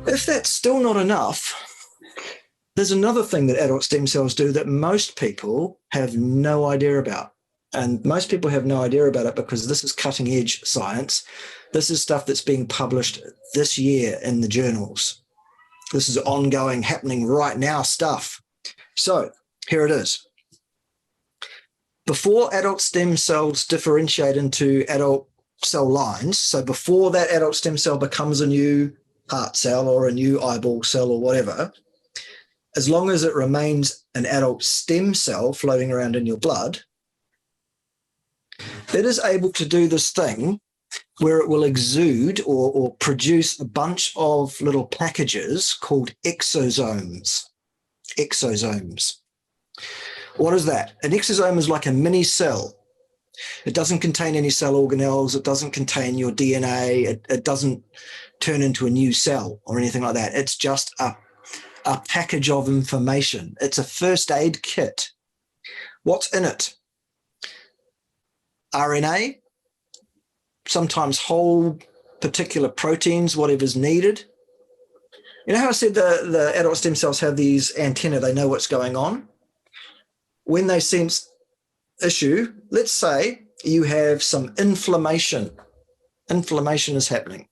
If that's still not enough, there's another thing that adult stem cells do that most people have no idea about. And most people have no idea about it because this is cutting edge science. This is stuff that's being published this year in the journals. This is ongoing, happening right now stuff. So here it is. Before adult stem cells differentiate into adult cell lines, so before that adult stem cell becomes a new heart cell or a new eyeball cell or whatever, as long as it remains an adult stem cell floating around in your blood, it is able to do this thing where it will exude or produce a bunch of little packages called exosomes. Exosomes. What is that? An exosome is like a mini cell. It doesn't contain any cell organelles. It doesn't contain your DNA. It doesn't turn into a new cell or anything like that. It's just a package of information. It's a first aid kit. What's in it? RNA, sometimes whole particular proteins, whatever's needed. You know how I said the adult stem cells have these antennae, they know what's going on? When they sense issue, let's say you have some inflammation. Inflammation is happening.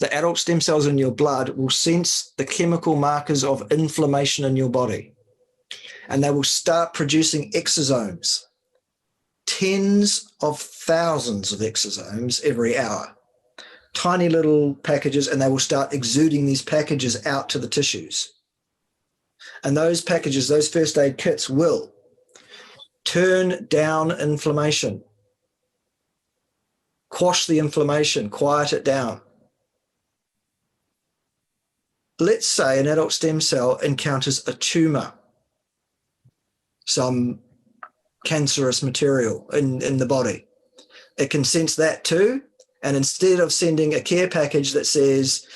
The adult stem cells in your blood will sense the chemical markers of inflammation in your body, and they will start producing exosomes. Tens of thousands of exosomes every hour, tiny little packages, and they will start exuding these packages out to the tissues. And those packages, those first aid kits, will turn down inflammation, quash the inflammation, quiet it down. Let's say an adult stem cell encounters a tumor, some cancerous material in the body. It can sense that too, and instead of sending a care package that says,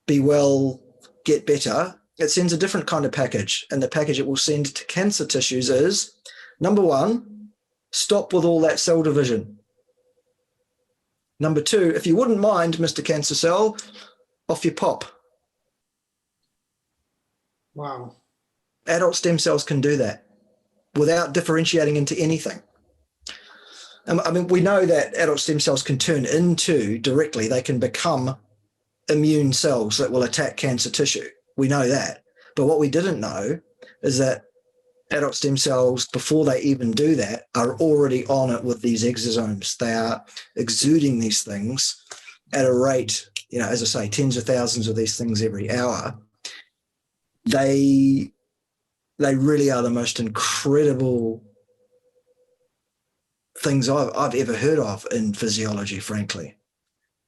be well, get better, it sends a different kind of package, and the package it will send to cancer tissues is, number one, stop with all that cell division. Number two, if you wouldn't mind, Mr. Cancer Cell, off you pop. Wow. Adult stem cells can do that without differentiating into anything. I mean, we know that adult stem cells can turn into, directly, they can become immune cells that will attack cancer tissue. We know that. But what we didn't know is that adult stem cells, before they even do that, are already on it with these exosomes. They are exuding these things at a rate, you know, as I say, tens of thousands of these things every hour. They really are the most incredible things I've ever heard of in physiology, frankly.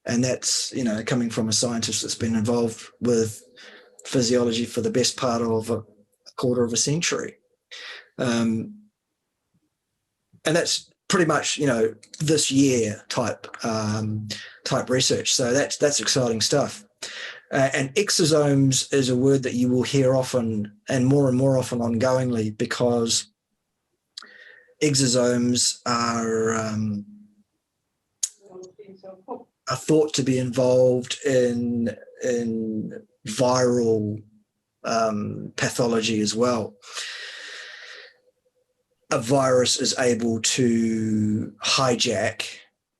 And that's, you know, coming from a scientist that's been involved with physiology for the best part of a quarter of a century. And that's pretty much, you know, this year type research. So that's exciting stuff. And exosomes is a word that you will hear often and more often ongoingly, because exosomes are thought to be involved in viral pathology as well. A virus is able to hijack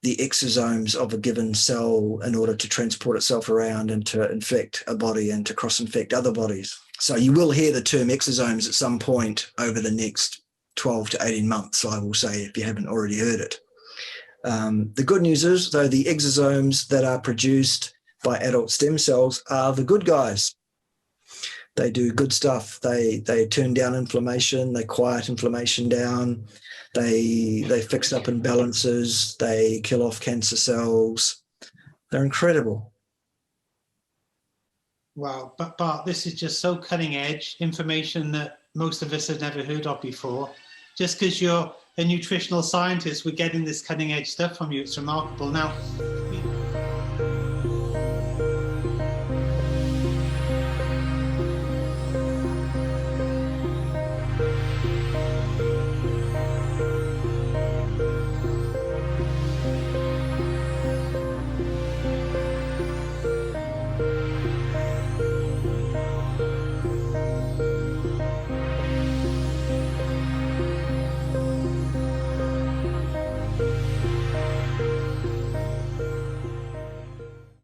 the exosomes of a given cell in order to transport itself around and to infect a body and to cross-infect other bodies. So you will hear the term exosomes at some point over the next 12 to 18 months, I will say, if you haven't already heard it. The good news is, though, the exosomes that are produced by adult stem cells are the good guys. They do good stuff. They turn down inflammation. They quiet inflammation down. They fix up imbalances. They kill off cancer cells. They're incredible. Wow. But Bart, this is just so cutting edge information that most of us have never heard of before. Just because you're a nutritional scientist, we're getting this cutting edge stuff from you. It's remarkable. Now,